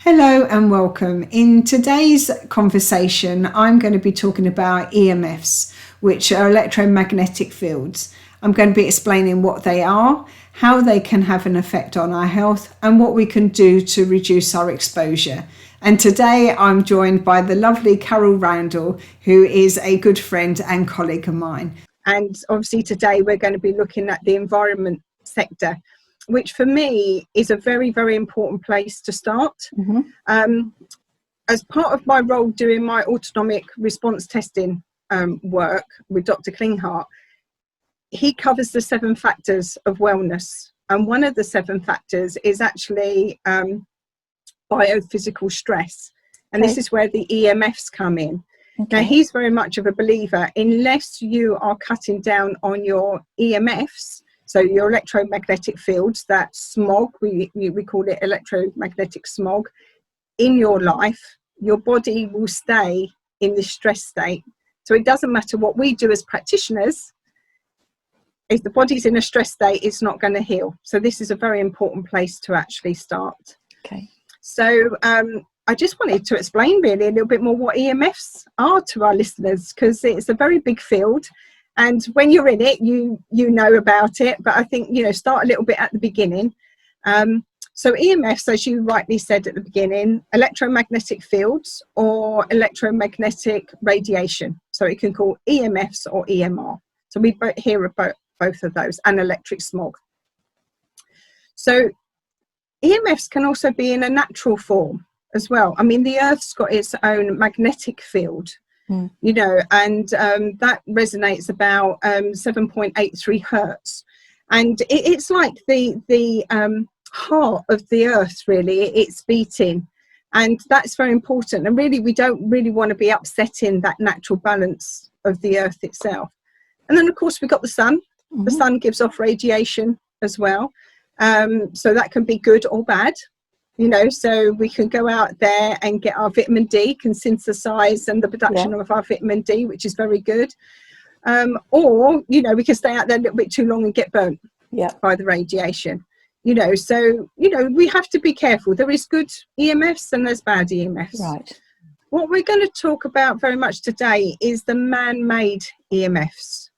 Hello and welcome. In today's conversation, I'm going to be talking about EMFs, which are electromagnetic fields. I'm going to be explaining what they are, how they can have an effect on our health, and what we can do to reduce our exposure. And today I'm joined by the lovely Carol Randall, who is a good friend and colleague of mine. And obviously today we're going to be looking at the environment sector, which for me is a very, very important place to start. As part of my role doing my autonomic response testing work with Dr. Klinghardt, he covers the 7 factors of wellness. And one of the 7 factors is actually biophysical stress. And this is where the EMFs come in. Now, he's very much of a believer, unless you are cutting down on your EMFs, so your electromagnetic fields, that smog, we call it electromagnetic smog, in your life, your body will stay in this stress state. So it doesn't matter what we do as practitioners, if the body's in a stress state, it's not going to heal. So this is a very important place to actually start. So I just wanted to explain really a little bit more what EMFs are to our listeners, because it's a very big field. And when you're in it, you know about it. But I think, start a little bit at the beginning. So EMFs, as you rightly said at the beginning, electromagnetic fields or electromagnetic radiation. So it can call EMFs or EMR. So we hear about both of those, and electric smog. So EMFs can also be in a natural form as well. I mean, the Earth's got its own magnetic field. And that resonates about 7.83 hertz, and it's like the heart of the earth, really. It's beating, and that's very important. And really, we don't really want to be upsetting that natural balance of the earth itself. And then, of course, we've got the sun. The sun gives off radiation as well, so that can be good or bad. So we can go out there and get our vitamin D, can synthesize and the production of our vitamin D, which is very good. Or, we can stay out there a little bit too long and get burnt by the radiation. So, we have to be careful. There is good EMFs and there's bad EMFs. Right. What we're going to talk about very much today is the man-made EMFs.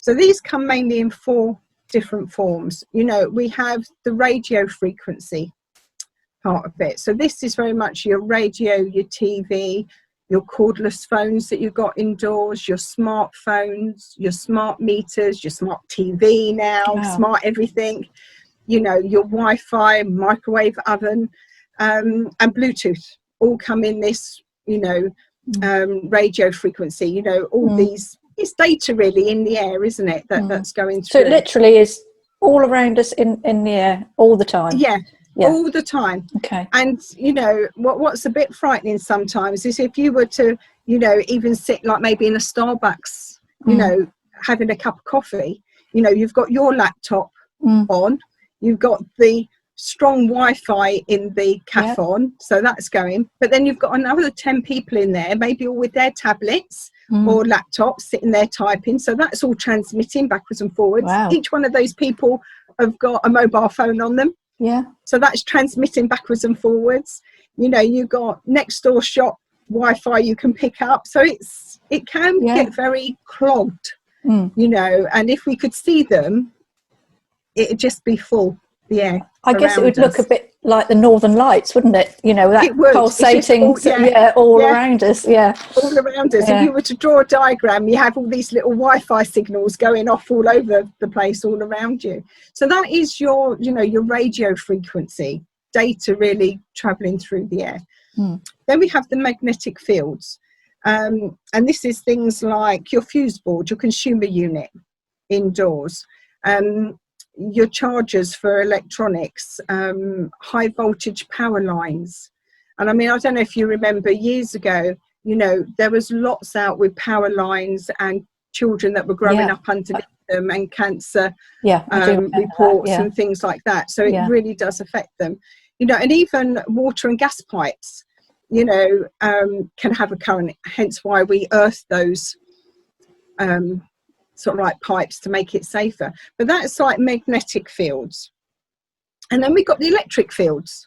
So these come mainly in 4 different forms. We have the radio frequency part of it. So this is very much your radio, your TV, your cordless phones that you've got indoors, your smartphones, your smart meters, your smart TV now, smart everything, your Wi-Fi, microwave oven, and Bluetooth all come in this, radio frequency, all these, it's data really in the air, isn't it, that's going through. So it literally is all around us in the air all the time. Yeah. All the time. And what's a bit frightening sometimes is if you were to even sit like maybe in a Starbucks, having a cup of coffee, you've got your laptop on, you've got the strong Wi-Fi in the cafe on, so that's going, but then you've got another 10 people in there, maybe all with their tablets or laptops sitting there typing, so that's all transmitting backwards and forwards. Each one of those people have got a mobile phone on them. So that's transmitting backwards and forwards. You've got next door shop Wi-Fi you can pick up. So it can get very clogged, and if we could see them, it'd just be full, the air. I guess it would look a bit like the Northern Lights, wouldn't it? That pulsating all around us. All around us. If you were to draw a diagram, you have all these little Wi-Fi signals going off all over the place, all around you. So that is your, your radio frequency, data really traveling through the air. Then we have the magnetic fields. And this is things like your fuse board, your consumer unit indoors. Your chargers for electronics, high voltage power lines. And I mean, I don't know if you remember years ago, there was lots out with power lines and children that were growing up underneath them, and cancer reports and things like that. So it really does affect them, and even water and gas pipes, can have a current, hence why we earth those sort of like pipes to make it safer. But that's like magnetic fields. And then we've got the electric fields.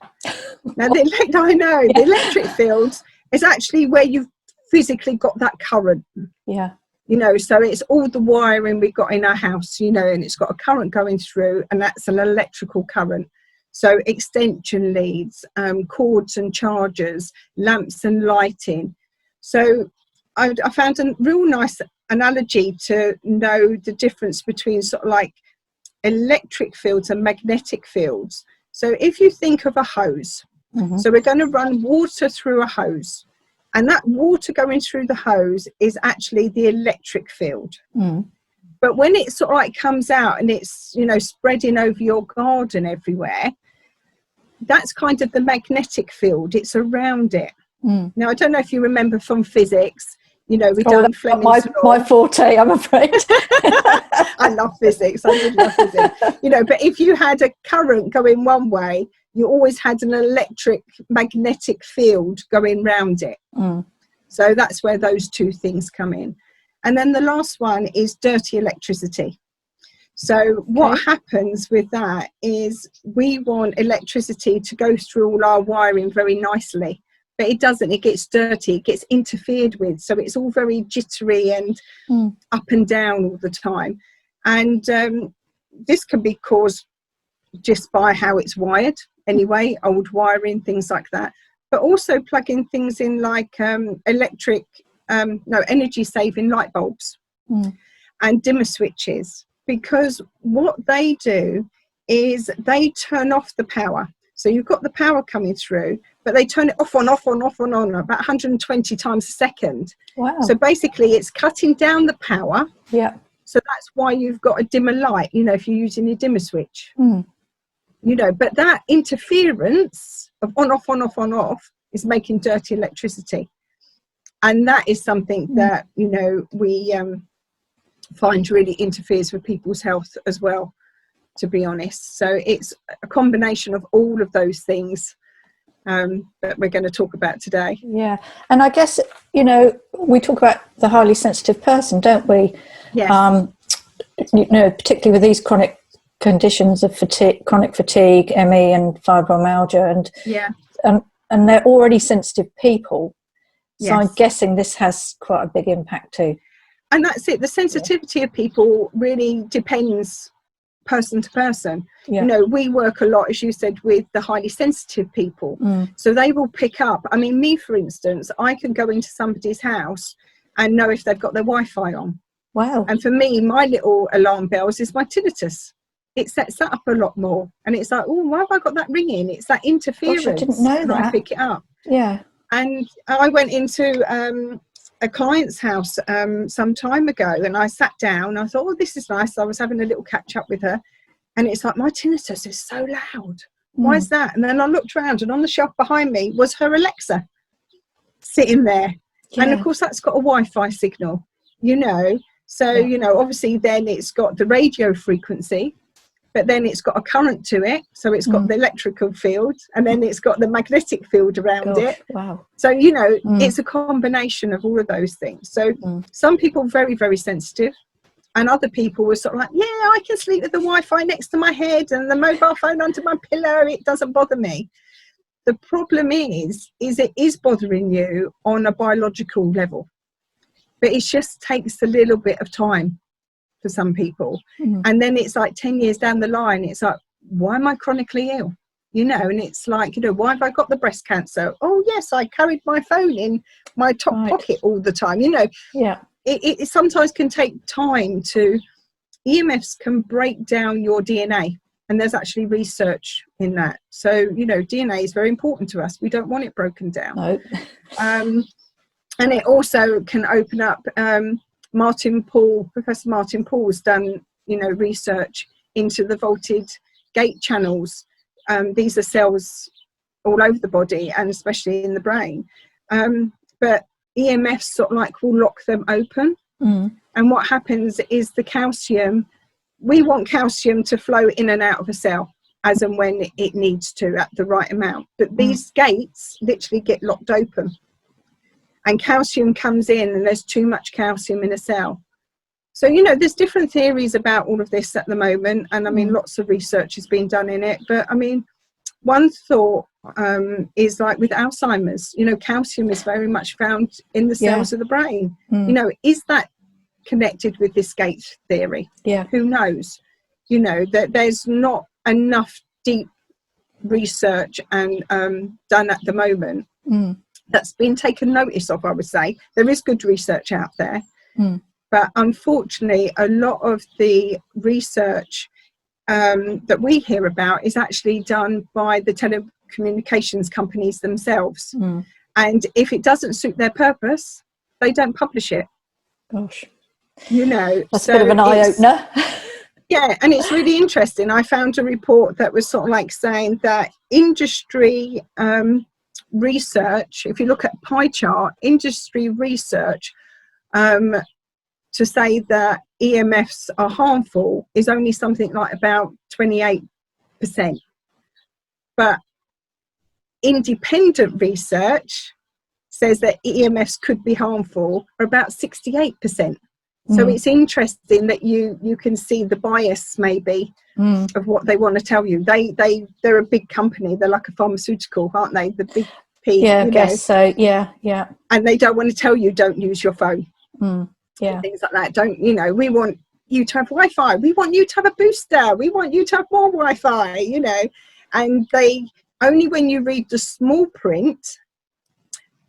Now, the electric fields is actually where you've physically got that current. Yeah. You know, so it's all the wiring we've got in our house, you know, and it's got a current going through, and that's an electrical current. So extension leads, cords and chargers, lamps and lighting. So I found a real nice analogy to know the difference between sort of like electric fields and magnetic fields. So if you think of a hose, so we're going to run water through a hose, and that water going through the hose is actually the electric field. But when it sort of like comes out and it's, you know, spreading over your garden everywhere, that's kind of the magnetic field. It's around it. Now, I don't know if you remember from physics, you know, we've done Fleming's law. My forte, I'm afraid. I love physics. I really love physics. You know, but if you had a current going one way, you always had an electric magnetic field going round it. So that's where those two things come in. And then the last one is dirty electricity. So what happens with that is we want electricity to go through all our wiring very nicely. But it doesn't, it gets dirty, it gets interfered with. So it's all very jittery and up and down all the time. And this can be caused just by how it's wired anyway, old wiring, things like that. But also plugging things in like energy saving light bulbs and dimmer switches. Because what they do is they turn off the power. So you've got the power coming through, but they turn it off on about 120 times a second. Wow. So basically it's cutting down the power. Yeah. So that's why you've got a dimmer light, you know, if you're using a dimmer switch. You know, but that interference of on, off is making dirty electricity. And that is something that, you know, we find really interferes with people's health as well, to be honest. So it's a combination of all of those things that we're going to talk about today. Yeah. And I guess, you know, we talk about the highly sensitive person, don't we? Yes. You know, particularly with these chronic conditions of chronic fatigue, ME and fibromyalgia, and they're already sensitive people. So I'm guessing this has quite a big impact too. And that's it. The sensitivity of people really depends person to person. You know, we work a lot, as you said, with the highly sensitive people. So they will pick up. I mean, me, for instance, I can go into somebody's house and know if they've got their Wi-Fi on. Wow. And for me, my little alarm bells is my tinnitus. It sets that up a lot more. And it's like, oh, why have I got that ringing? It's that interference. Gosh, I didn't know that. I pick it up. Yeah. And I went into a client's house some time ago, and I sat down. I thought, oh, this is nice. I was having a little catch up with her. And it's like, my tinnitus is so loud. Why is that? And then I looked around, and on the shelf behind me was her Alexa sitting there. Yeah. And of course, that's got a Wi-Fi signal, you know. So, you know, obviously then it's got the radio frequency, but then it's got a current to it. So it's got the electrical field, and then it's got the magnetic field around it. Wow. So, you know, it's a combination of all of those things. So some people are very, very sensitive. And other people were sort of like, yeah, I can sleep with the Wi-Fi next to my head and the mobile phone under my pillow. It doesn't bother me. The problem is it is bothering you on a biological level. But it just takes a little bit of time for some people. And then it's like 10 years down the line, it's like, why am I chronically ill? You know, and it's like, you know, why have I got the breast cancer? Oh, yes, I carried my phone in my top pocket all the time, you know. Yeah. It sometimes can take time to, EMFs can break down your DNA, and there's actually research in that. So, you know, DNA is very important to us. We don't want it broken down. No. And it also can open up, Professor Martin Paul has done, you know, research into the voltage gate channels. These are cells all over the body and especially in the brain. But EMFs sort of like will lock them open. And what happens is the calcium, we want calcium to flow in and out of a cell as and when it needs to at the right amount. But these gates literally get locked open. And calcium comes in, and there's too much calcium in a cell. So, there's different theories about all of this at the moment. And I mean, lots of research has been done in it. But I mean, one thought is like with Alzheimer's, calcium is very much found in the cells of the brain. Is that connected with this gate theory? Who knows? That there's not enough deep research and done at the moment that's been taken notice of. I would say there is good research out there, but unfortunately a lot of the research that we hear about is actually done by the telecommunications companies themselves, and if it doesn't suit their purpose, they don't publish it. Gosh, that's a bit of an eye-opener. Yeah, and it's really interesting. I found a report that was sort of like saying that industry research, if you look at pie chart, industry research to say that EMFs are harmful is only something like about 28%. But independent research says that EMFs could be harmful are about 68%. So it's interesting that you can see the bias maybe of what they want to tell you. They're a big company. They're like a pharmaceutical, aren't they? The big P. Yeah, I guess so. Yeah. And they don't want to tell you don't use your phone. Yeah. Things like that. We want you to have Wi-Fi. We want you to have a booster. We want you to have more Wi-Fi, And they only when you read the small print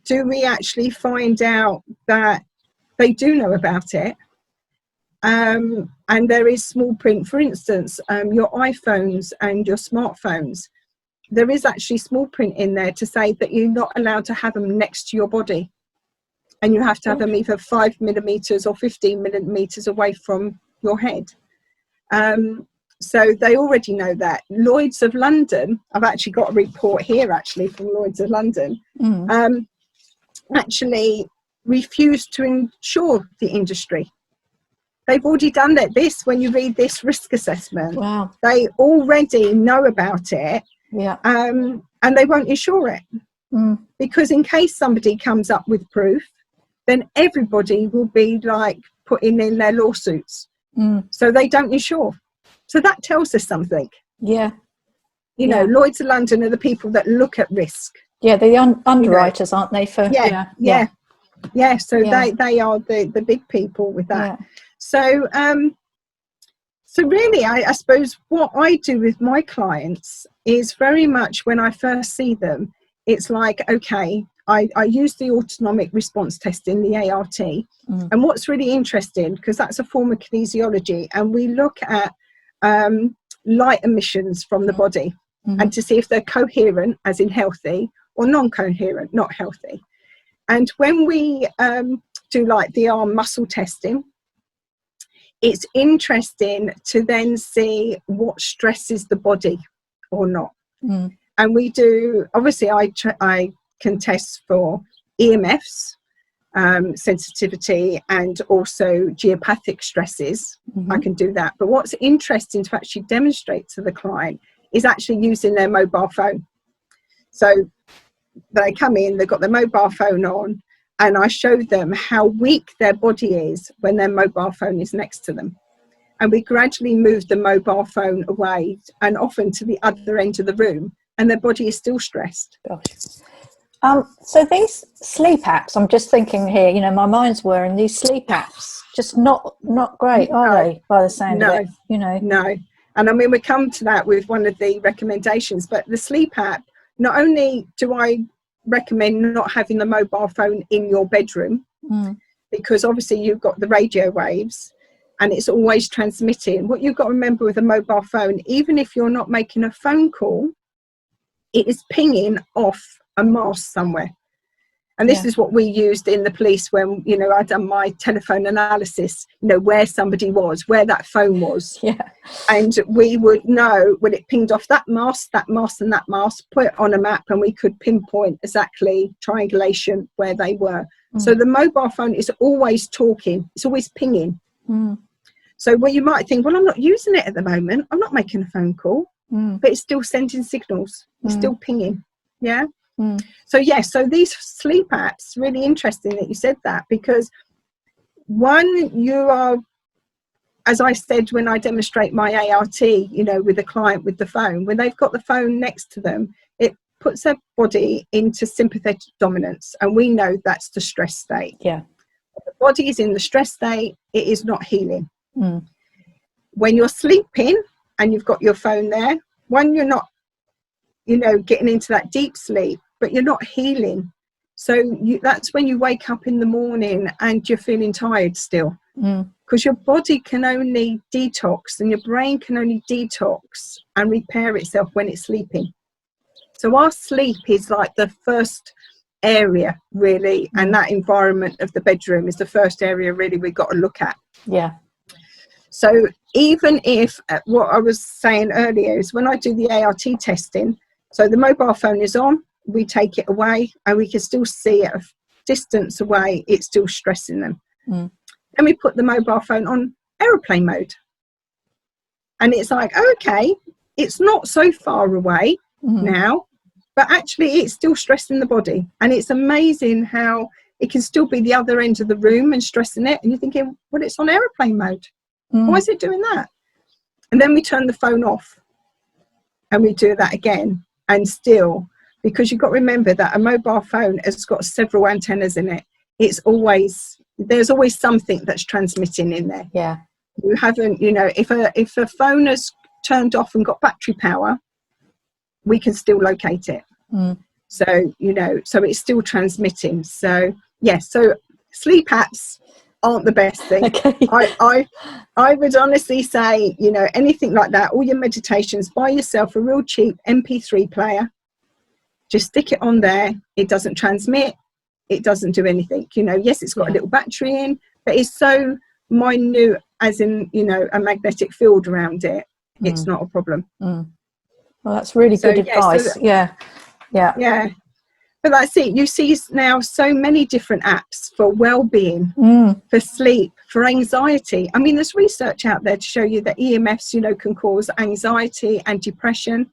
do we actually find out that they do know about it. And there is small print, for instance, your iPhones and your smartphones. There is actually small print in there to say that you're not allowed to have them next to your body. And you have to have them either 5 millimeters or 15 millimeters away from your head. So they already know that. Lloyd's of London, I've actually got a report here actually from Lloyd's of London, actually refused to insure the industry. They've already done that. This, when you read this risk assessment, wow, they already know about it, and they won't insure it because in case somebody comes up with proof, then everybody will be like putting in their lawsuits. So they don't insure. So that tells us something. Lloyd's of London are the people that look at risk. Yeah, the underwriters, aren't they? So they are the big people with that. So really, I suppose what I do with my clients is very much when I first see them, it's like, okay, I use the autonomic response test in the ART. And what's really interesting, because that's a form of kinesiology, and we look at light emissions from the body and to see if they're coherent, as in healthy, or non-coherent, not healthy. And when we do like the arm muscle testing, it's interesting to then see what stresses the body or not. And we do, obviously I can test for EMFs, sensitivity, and also geopathic stresses. I can do that. But what's interesting to actually demonstrate to the client is actually using their mobile phone. So they come in, they've got their mobile phone on, and I show them how weak their body is when their mobile phone is next to them. And we gradually move the mobile phone away and often to the other end of the room, and their body is still stressed. Gosh. So these sleep apps, I'm just thinking here, my mind's whirring, these sleep apps, just not great, are they, by the sound of it? No. And I mean, we come to that with one of the recommendations, but the sleep app, not only do I recommend not having the mobile phone in your bedroom, because obviously you've got the radio waves and it's always transmitting. What you've got to remember with a mobile phone, even if you're not making a phone call, it is pinging off a mast somewhere. And this is what we used in the police when, I'd done my telephone analysis, where somebody was, where that phone was. And we would know when it pinged off that mast, and that mast, put it on a map, and we could pinpoint exactly triangulation where they were. So the mobile phone is always talking. It's always pinging. So where you might think, well, I'm not using it at the moment. I'm not making a phone call, but it's still sending signals. It's still pinging. So so these sleep apps, really interesting that you said that, because one, you are as I said, when I demonstrate my ART, you know, with a client with the phone, when they've got the phone next to them, it puts their body into sympathetic dominance, and we know that's the stress state. Yeah. If the body is in the stress state, it is not healing. When you're sleeping and you've got your phone there, one, you're not, you know, getting into that deep sleep, but you're not healing. So that's when you wake up in the morning and you're feeling tired still, because your body can only detox and your brain can only detox and repair itself when it's sleeping. So our sleep is like the first area, really, and that environment of the bedroom is the first area really we've got to look at. Yeah. So even if, what I was saying earlier is when I do the ART testing, so the mobile phone is on, we take it away, and we can still see at a distance away, it's still stressing them. Then we put the mobile phone on aeroplane mode. And it's like, okay, it's not so far away now, but actually it's still stressing the body. And it's amazing how it can still be the other end of the room and stressing it. And you're thinking, well, it's on aeroplane mode. Why is it doing that? And then we turn the phone off and we do that again. And still, because you've got to remember that a mobile phone has got several antennas in it. There's always something that's transmitting in there. Yeah. You haven't, you know, if a phone has turned off and got battery power, we can still locate it. So, you know, so it's still transmitting. So, yes, so sleep apps aren't the best thing. Okay. I would honestly say, you know, anything like that, all your meditations, buy yourself a real cheap MP3 player. Just stick it on there. It doesn't transmit. It doesn't do anything. You know, yes, it's got a little battery in, but it's so minute, as in, you know, a magnetic field around it. It's not a problem. Well, that's really good advice. So Yeah. But that's it. You see now so many different apps for well-being, for sleep, for anxiety. I mean, there's research out there to show you that EMFs, you know, can cause anxiety and depression.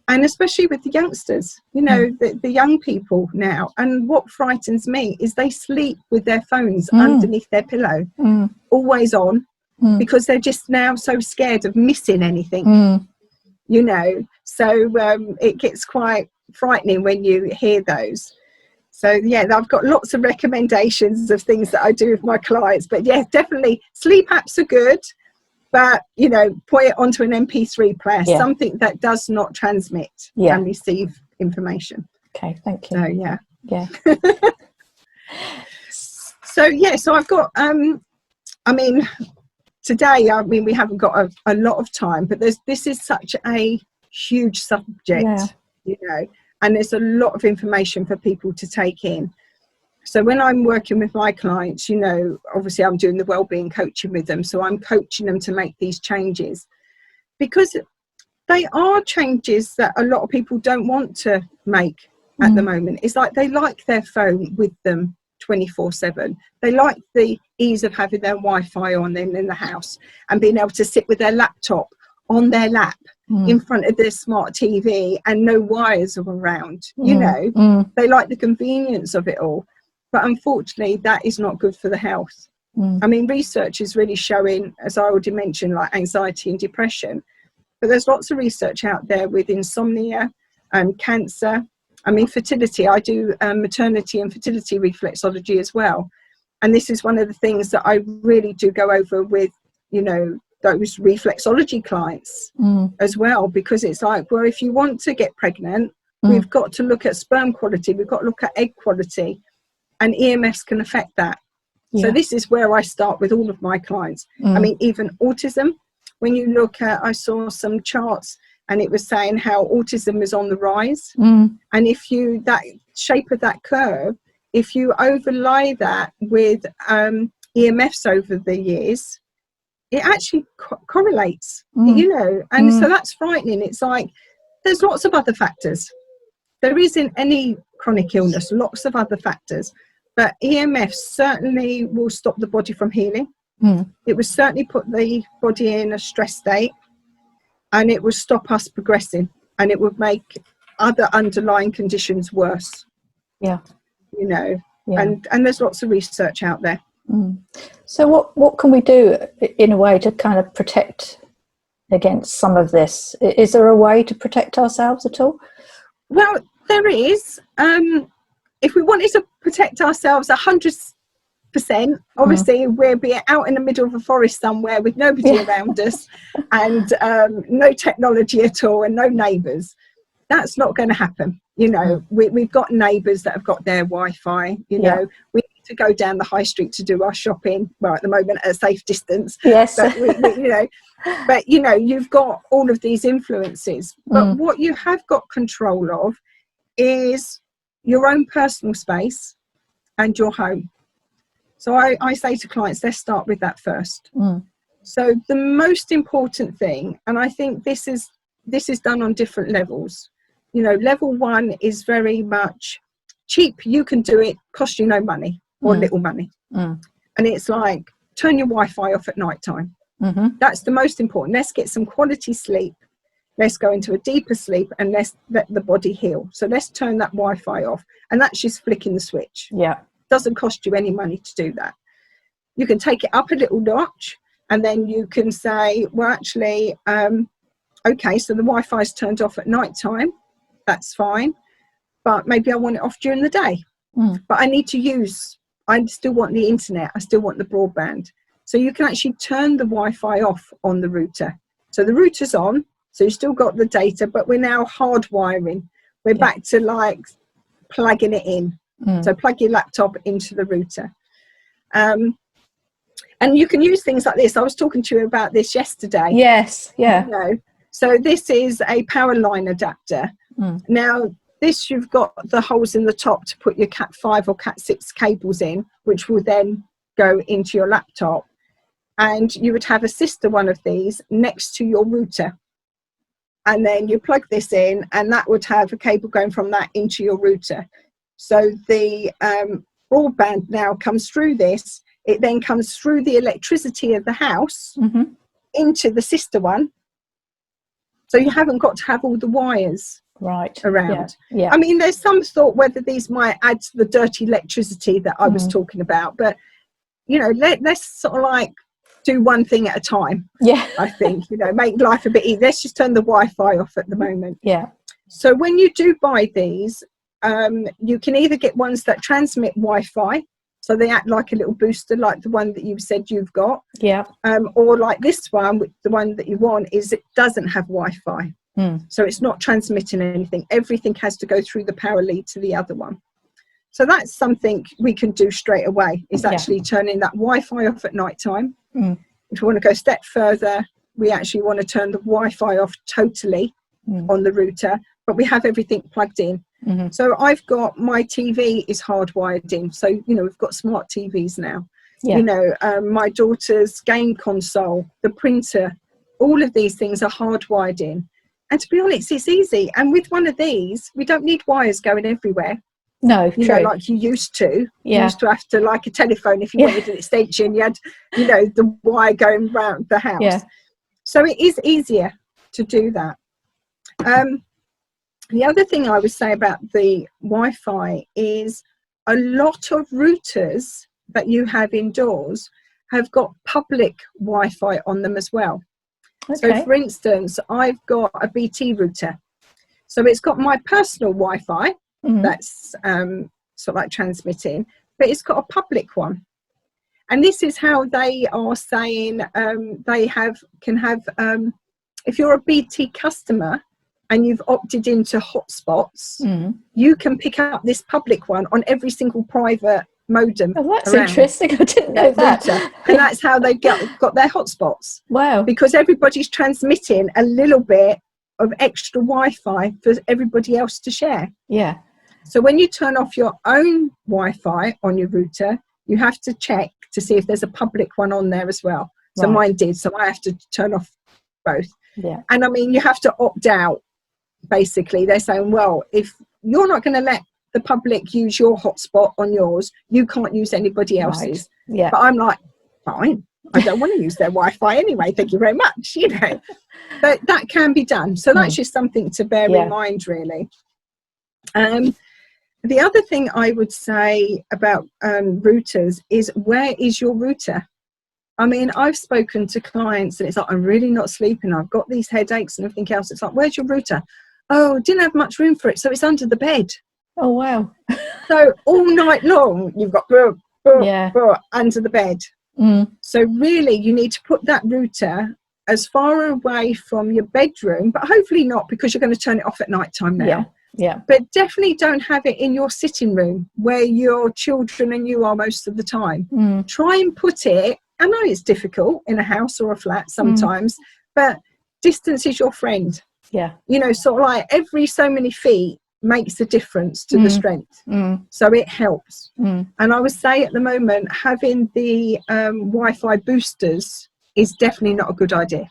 And especially with the youngsters, you know, the young people now. And what frightens me is they sleep with their phones underneath their pillow, always on, because they're just now so scared of missing anything, you know. So it gets quite frightening when you hear those. So, yeah, I've got lots of recommendations of things that I do with my clients. But, yeah, definitely sleep apps are good. But, you know, put it onto an MP3 player, something that does not transmit and receive information. Okay, thank you. So, yeah. Yeah. So I've got, I mean, today, I mean, we haven't got a lot of time, but this is such a huge subject, you know, and there's a lot of information for people to take in. So when I'm working with my clients, you know, obviously I'm doing the wellbeing coaching with them. So I'm coaching them to make these changes, because they are changes that a lot of people don't want to make at the moment. It's like they like their phone with them 24/7. They like the ease of having their Wi-Fi on them in the house and being able to sit with their laptop on their lap in front of their smart TV and no wires are around, you know. They like the convenience of it all. But unfortunately, that is not good for the health. I mean, research is really showing, as I already mentioned, like anxiety and depression. But there's lots of research out there with insomnia and cancer. I mean, fertility. I do maternity and fertility reflexology as well. And this is one of the things that I really do go over with, you know, those reflexology clients as well. Because it's like, well, if you want to get pregnant, we've got to look at sperm quality. We've got to look at egg quality. And EMFs can affect that. So this is where I start with all of my clients. I mean, even autism, when you look at, I saw some charts and it was saying how autism is on the rise. And if you, that shape of that curve, if you overlay that with EMFs over the years, it actually correlates, you know. And so that's frightening. It's like, there's lots of other factors. There isn't any chronic illness, lots of other factors. But EMF certainly will stop the body from healing. It will certainly put the body in a stress state, and it will stop us progressing, and it would make other underlying conditions worse. You know, and there's lots of research out there. So what can we do in a way to kind of protect against some of this? Is there a way to protect ourselves at all? Well, there is. If we wanted to protect ourselves 100%, obviously we'll be out in the middle of a forest somewhere with nobody around us, and no technology at all, and no neighbours. That's not going to happen. You know, we've got neighbours that have got their Wi-Fi. You know, we need to go down the high street to do our shopping. Well, at the moment at a safe distance. Yes. But you know, you've got all of these influences. But what you have got control of is your own personal space and your home. So I say to clients, let's start with that first. So the most important thing, and I think this is done on different levels. You know, level 1 is very much cheap. You can do it, cost you no money or little money. And it's like, turn your Wi-Fi off at night time. That's the most important. Let's get some quality sleep. Let's go into a deeper sleep and let's let the body heal. So let's turn that Wi-Fi off. And that's just flicking the switch. Yeah. Doesn't cost you any money to do that. You can take it up a little notch, and then you can say, well, actually, okay, so the Wi-Fi is turned off at night time. That's fine. But maybe I want it off during the day. But I still want the internet. I still want the broadband. So you can actually turn the Wi-Fi off on the router. So the router's on. So you've still got the data, but we're now hardwiring. We're back to like plugging it in. So plug your laptop into the router. And you can use things like this. I was talking to you about this yesterday. Yes, yeah. You know, so this is a power line adapter. Now, this you've got the holes in the top to put your Cat 5 or Cat 6 cables in, which will then go into your laptop. And you would have a sister one of these next to your router. And then you plug this in, and that would have a cable going from that into your router. So the broadband now comes through this. It then comes through the electricity of the house into the sister one. So you haven't got to have all the wires around. Yeah. I mean, there's some thought whether these might add to the dirty electricity that I was talking about. But, you know, let's sort of like do one thing at a time. Yeah. I think, you know, make life a bit easier. Let's just turn the Wi-Fi off at the moment. Yeah. So when you do buy these, you can either get ones that transmit Wi-Fi, so they act like a little booster, like the one that you said you've got. Yeah. Or like this one, the one that you want is it doesn't have Wi-Fi. So it's not transmitting anything. Everything has to go through the power lead to the other one. So that's something we can do straight away, is actually turning that Wi-Fi off at night time. If we want to go a step further, we actually want to turn the Wi-Fi off totally on the router, but we have everything plugged in. So I've got my TV is hardwired in. So, you know, we've got smart TVs now. You know, my daughter's game console, the printer, all of these things are hardwired in. And to be honest, it's easy. And with one of these, we don't need wires going everywhere. No, you know, like you used to. You used to have to, like a telephone, if you wanted an extension, you had, you know, the wire going round the house. So it is easier to do that. The other thing I would say about the Wi-Fi is a lot of routers that you have indoors have got public Wi-Fi on them as well. So, for instance, I've got a BT router. So it's got my personal Wi-Fi that's sort of like transmitting, but it's got a public one. And this is how they are saying they can have, if you're a BT customer and you've opted into hotspots, you can pick up this public one on every single private modem. Oh, that's interesting. I didn't know that. And that's how they got their hotspots. Wow. Because everybody's transmitting a little bit of extra Wi-Fi for everybody else to share. Yeah. So when you turn off your own Wi-Fi on your router, you have to check to see if there's a public one on there as well. So mine did. So I have to turn off both. Yeah. And I mean, you have to opt out. Basically, they're saying, well, if you're not going to let the public use your hotspot on yours, you can't use anybody else's. Yeah. But I'm like, fine, I don't want to use their Wi-Fi anyway, thank you very much, you know. But that can be done. So that's just something to bear in mind, really. The other thing I would say about routers is, where is your router? I mean, I've spoken to clients and it's like, I'm really not sleeping, I've got these headaches and everything else. It's like, where's your router? Oh, didn't have much room for it, so it's under the bed. Oh, wow. So all night long, you've got under the bed. So really, you need to put that router as far away from your bedroom, but hopefully not, because you're going to turn it off at night time now. Yeah. But definitely don't have it in your sitting room where your children and you are most of the time. Try and put it, I know it's difficult in a house or a flat sometimes, but distance is your friend. Yeah. You know, sort of like every so many feet makes a difference to the strength. So it helps. And I would say at the moment, having the Wi-Fi boosters is definitely not a good idea.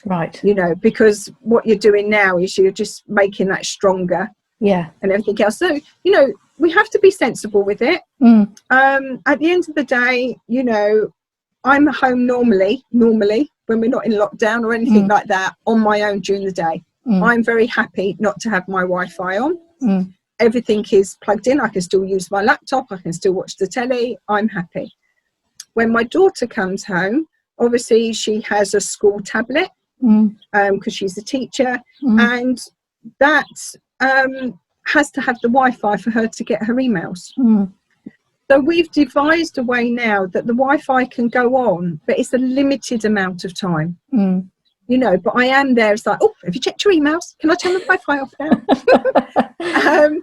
Right. You know, because what you're doing now is you're just making that stronger. Yeah. And everything else. So, you know, we have to be sensible with it. At the end of the day, you know, I'm home normally when we're not in lockdown or anything like that, on my own during the day. I'm very happy not to have my Wi-Fi on. Everything is plugged in. I can still use my laptop. I can still watch the telly. I'm happy. When my daughter comes home, obviously she has a school tablet because she's a teacher, and that has to have the Wi-Fi for her to get her emails. So we've devised a way now that the Wi-Fi can go on, but it's a limited amount of time. You know, but I am there. It's like, oh, have you checked your emails? Can I turn the Wi-Fi off now?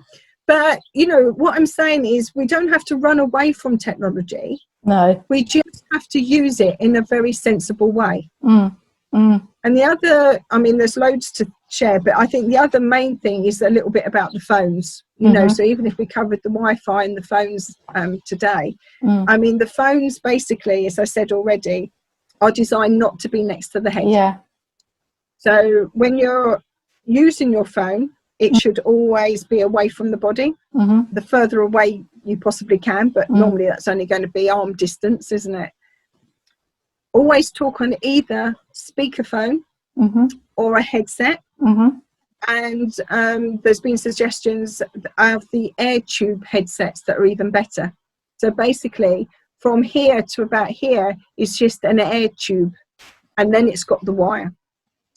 But, you know, what I'm saying is we don't have to run away from technology. No. We just have to use it in a very sensible way. And the other, I mean, there's loads to share, but I think the other main thing is a little bit about the phones. You know, so even if we covered the Wi-Fi and the phones today, I mean, the phones basically, as I said already, are designed not to be next to the head. Yeah. So when you're using your phone, it should always be away from the body, the further away you possibly can, but normally that's only going to be arm distance, isn't it? Always talk on either speakerphone or a headset. And there's been suggestions of the air tube headsets that are even better. So basically from here to about here is just an air tube, and then it's got the wire.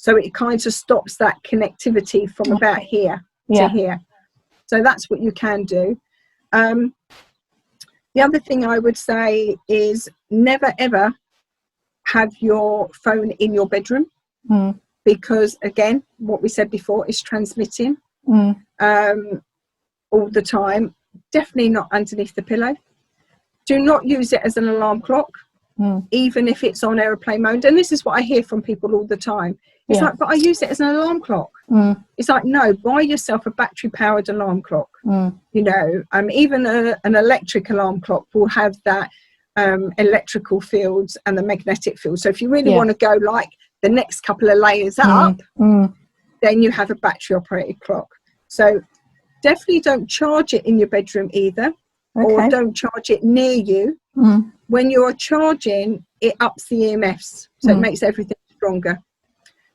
So it kind of stops that connectivity from about here to here. So that's what you can do. The other thing I would say is never ever have your phone in your bedroom, because again, what we said before is transmitting all the time. Definitely not underneath the pillow. Do not use it as an alarm clock, even if it's on airplane mode. And this is what I hear from people all the time. It's like, but I use it as an alarm clock. It's like, no, buy yourself a battery powered alarm clock. You know, even an electric alarm clock will have that electrical fields and the magnetic field. So if you really want to go like the next couple of layers up, then you have a battery operated clock. So definitely don't charge it in your bedroom either, or don't charge it near you. When you're charging, it ups the EMFs, so it makes everything stronger.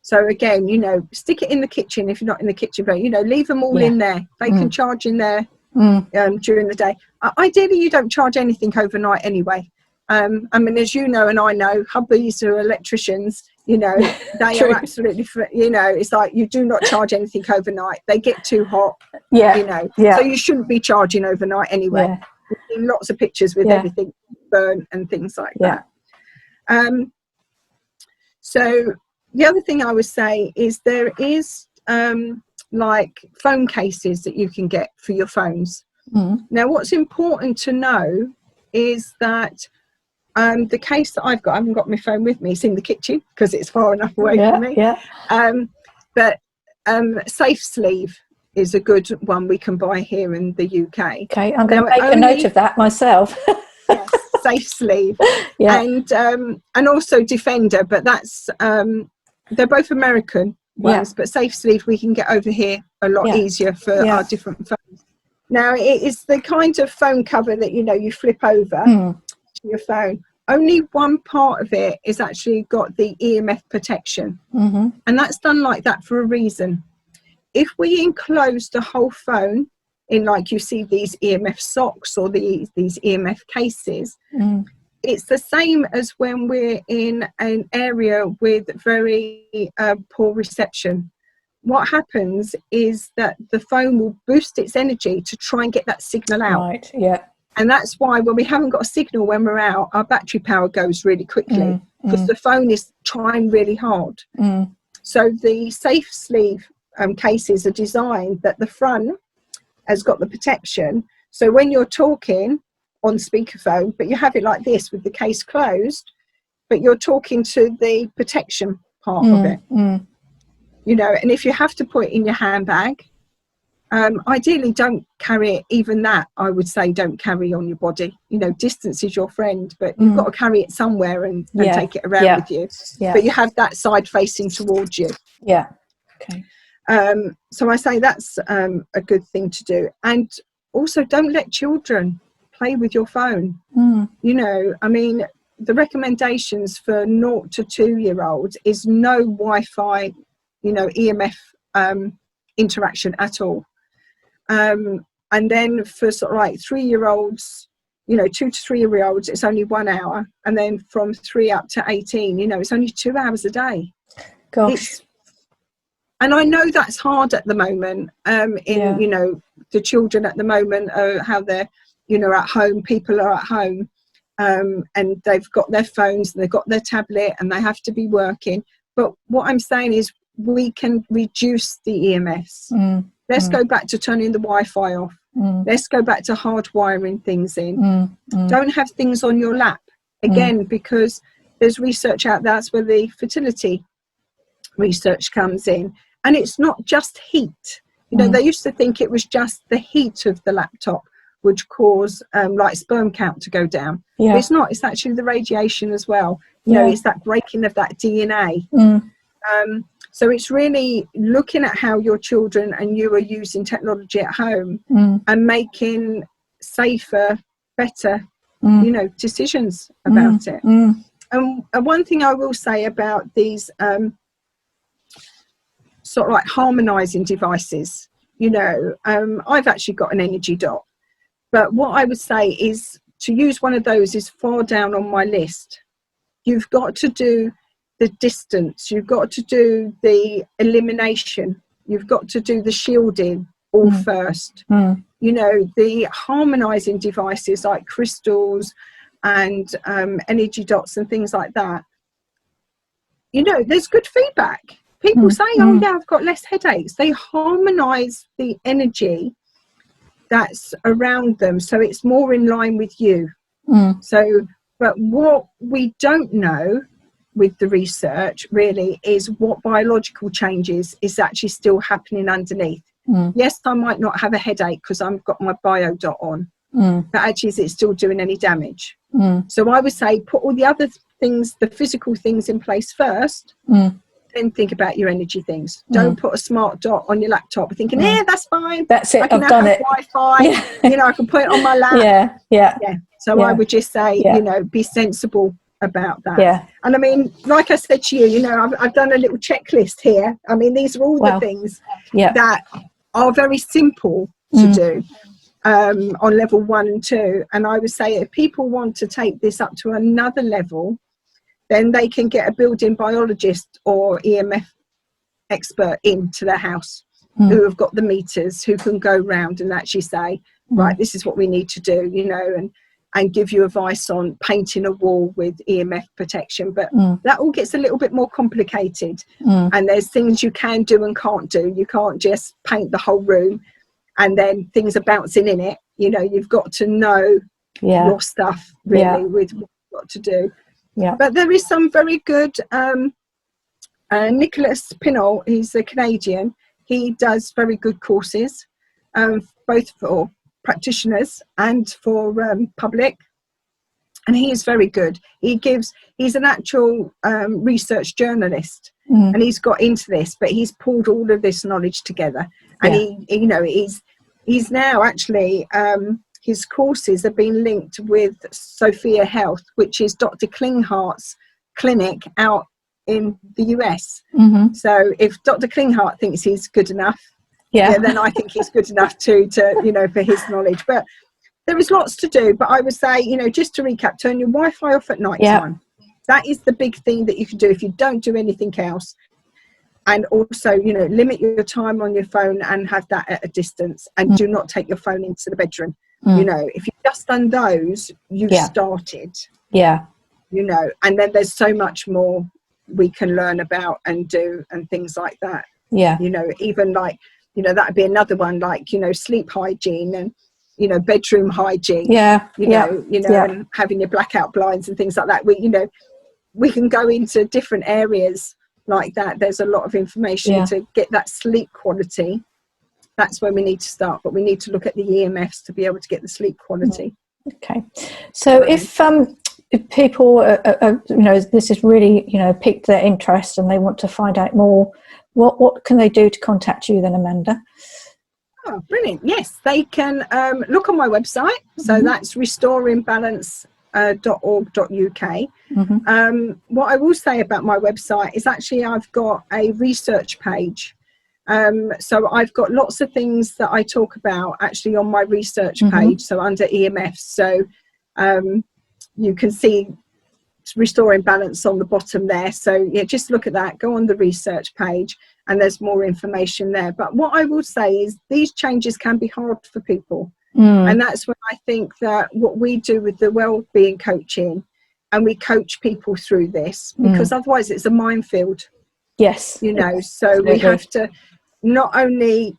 So again, you know, stick it in the kitchen if you're not in the kitchen, but you know, leave them all in there. They can charge in there during the day. Ideally, you don't charge anything overnight anyway. I mean, as you know, and I know, hubbies who are electricians, you know, they are absolutely, you know, it's like you do not charge anything overnight. They get too hot, you know, so you shouldn't be charging overnight anyway. We've seen lots of pictures with everything burnt and things like that. So the other thing I would say is there is like phone cases that you can get for your phones. Now, what's important to know is that the case that I've got, I haven't got my phone with me, it's in the kitchen because it's far enough away from me. But Safe Sleeve is a good one we can buy here in the UK. Okay, I'm going to make a note of that myself. Yes, Safe Sleeve. And also Defender, but that's they're both American ones, but Safe Sleeve we can get over here a lot easier for our different phones. Now, it is the kind of phone cover that, you know, you flip over to your phone. Only one part of it is actually got the EMF protection. And that's done like that for a reason. If we enclose the whole phone in like you see these EMF socks or these EMF cases. It's the same as when we're in an area with very poor reception. What happens is that the phone will boost its energy to try and get that signal out. Right, yeah. And that's why when we haven't got a signal when we're out, our battery power goes really quickly because the phone is trying really hard. So the safe sleeve cases are designed that the front has got the protection. So when you're talking on speakerphone, but you have it like this with the case closed, but you're talking to the protection part of it. You know, and if you have to put it in your handbag, ideally don't carry it. Even that, I would say, don't carry on your body. You know, distance is your friend, but you've got to carry it somewhere and take it around with you. But you have that side facing towards you. Yeah. Okay. So I say that's a good thing to do. And also don't let children play with your phone. You know, I mean, the recommendations for 0 to 2-year-olds is no Wi-Fi, you know, EMF interaction at all. And then for sort of like 3-year-olds, you know, 2 to 3-year-olds, it's only 1 hour. And then from 3 up to 18, you know, it's only 2 hours a day. Gosh. And I know that's hard at the moment, you know, the children at the moment, how they're, you know, at home, people are at home, and they've got their phones, and they've got their tablet, and they have to be working. But what I'm saying is we can reduce the EMFs. Let's go back to turning the Wi-Fi off. Let's go back to hardwiring things in. Don't have things on your lap, again, because there's research out there. That's where the fertility research comes in. And it's not just heat. You know, they used to think it was just the heat of the laptop would cause like sperm count to go down. But it's not. It's actually the radiation as well. You know, it's that breaking of that DNA. So it's really looking at how your children and you are using technology at home and making safer, better, you know, decisions about it. And one thing I will say about these sort of like harmonizing devices, you know, I've actually got an energy dot, but what I would say is to use one of those is far down on my list. You've got to do the distance, you've got to do the elimination, you've got to do the shielding all first. You know, the harmonizing devices like crystals and energy dots and things like that, you know, there's good feedback. People say, oh yeah, I've got less headaches. They harmonize the energy that's around them, so it's more in line with you. So, but what we don't know with the research really is what biological changes is actually still happening underneath. Yes, I might not have a headache because I've got my biodot on, but actually is it still doing any damage? So I would say put all the other things, the physical things in place first, then think about your energy things. Don't put a smart dot on your laptop thinking, that's fine. That's it, I can I've done it. Wi-Fi, you know, I can put it on my lap. So I would just say, you know, be sensible about that. And I mean, like I said to you, you know, I've done a little checklist here. I mean, these are all the things that are very simple to do on level 1 and 2. And I would say if people want to take this up to another level, then they can get a building biologist or EMF expert into their house who have got the meters, who can go round and actually say, right, this is what we need to do, you know, and give you advice on painting a wall with EMF protection. But that all gets a little bit more complicated. And there's things you can do and can't do. You can't just paint the whole room and then things are bouncing in it. You know, you've got to know your stuff really with what you've got to do. But there is some very good, Nicholas Pinnell, he's a Canadian, he does very good courses, both for practitioners and for public, and he is very good. He's an actual research journalist, and he's got into this, but he's pulled all of this knowledge together, and he you know, he's now actually his courses have been linked with Sophia Health, which is Dr. Klinghart's clinic out in the US. So if Dr. Klinghardt thinks he's good enough, then I think he's good enough to for his knowledge. But there is lots to do. But I would say, just to recap, turn your Wi-Fi off at night time. That is the big thing that you can do if you don't do anything else. And also, limit your time on your phone and have that at a distance, and do not take your phone into the bedroom. If you've just done those, you've started. And then there's so much more we can learn about and do and things like that. Even like, that'd be another one, like, sleep hygiene and, bedroom hygiene, and having your blackout blinds and things like that. We can go into different areas like that. There's a lot of information to get that sleep quality. That's where we need to start, but we need to look at the EMFs to be able to get the sleep quality. Okay. So if people this has really piqued their interest and they want to find out more, what can they do to contact you then, Amanda? Oh, brilliant. Yes, they can look on my website. So that's restoringbalance.org.uk. What I will say about my website is actually I've got a research page. So I've got lots of things that I talk about actually on my research page. So under EMFs, so you can see Restoring Balance on the bottom there. So just look at that, go on the research page, and there's more information there. But what I will say is these changes can be hard for people. And that's when I think that what we do with the wellbeing coaching, and we coach people through this, because otherwise it's a minefield. Yes. So Absolutely. We have to not only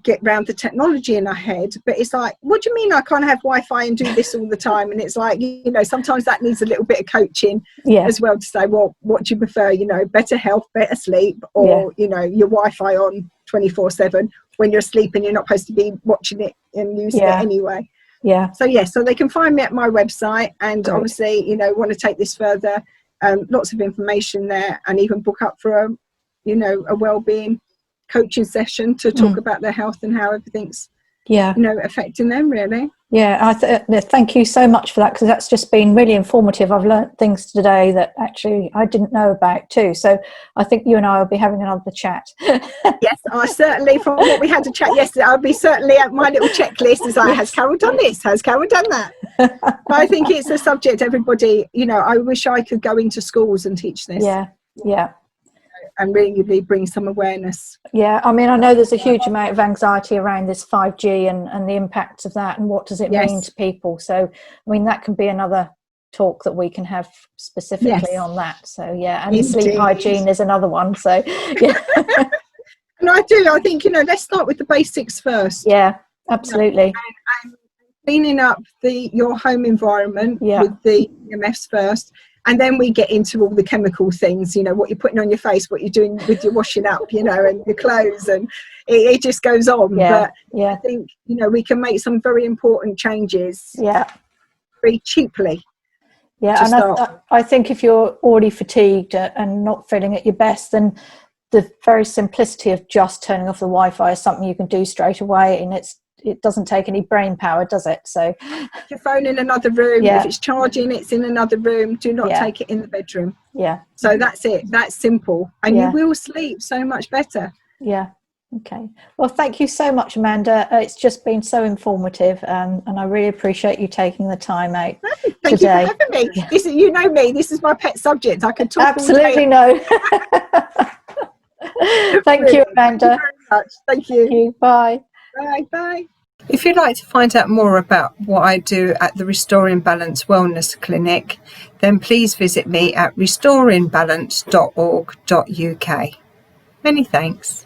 get round the technology in our head, but it's like, what do you mean I can't have Wi-Fi and do this all the time? And it's like, sometimes that needs a little bit of coaching as well, to say, well, what do you prefer, better health, better sleep, or your Wi-Fi on 24/7 when you're asleep and you're not supposed to be watching it and using it anyway. So they can find me at my website, and obviously want to take this further, lots of information there, and even book up for a wellbeing coaching session to talk about their health and how everything's affecting them, really. Thank you so much for that, because that's just been really informative. I've learnt things today that actually I didn't know about too, so I think you and I will be having another chat. Yes, I certainly, from what we had to chat yesterday, I'll be certainly at my little checklist is like, has Carol done this, has Carol done that? But I think it's a subject everybody, I wish I could go into schools and teach this. And really bring some awareness. I mean, I know there's a huge amount of anxiety around this 5G and the impacts of that, and what does it mean to people. So, I mean, that can be another talk that we can have specifically on that. So, and indeed. Sleep hygiene is another one. So, And I think, let's start with the basics first. Absolutely. And cleaning up your home environment with the EMFs first. And then we get into all the chemical things, what you're putting on your face, what you're doing with your washing up, and your clothes, and it just goes on. But I think, we can make some very important changes very cheaply. And I think if you're already fatigued and not feeling at your best, then the very simplicity of just turning off the Wi-Fi is something you can do straight away, and it doesn't take any brain power, does it? So your phone in another room, if it's charging, it's in another room. Do not take it in the bedroom. So that's it. That's simple, and you will sleep so much better. Okay. Well, thank you so much, Amanda. It's just been so informative, and I really appreciate you taking the time out Thank today. You for having me. This is, me. This is my pet subject. I could talk absolutely all day. Thank you, Amanda. Thank you very much. Thank you. Bye. Bye. If you'd like to find out more about what I do at the Restoring Balance Wellness Clinic, then please visit me at restoringbalance.org.uk. Many thanks.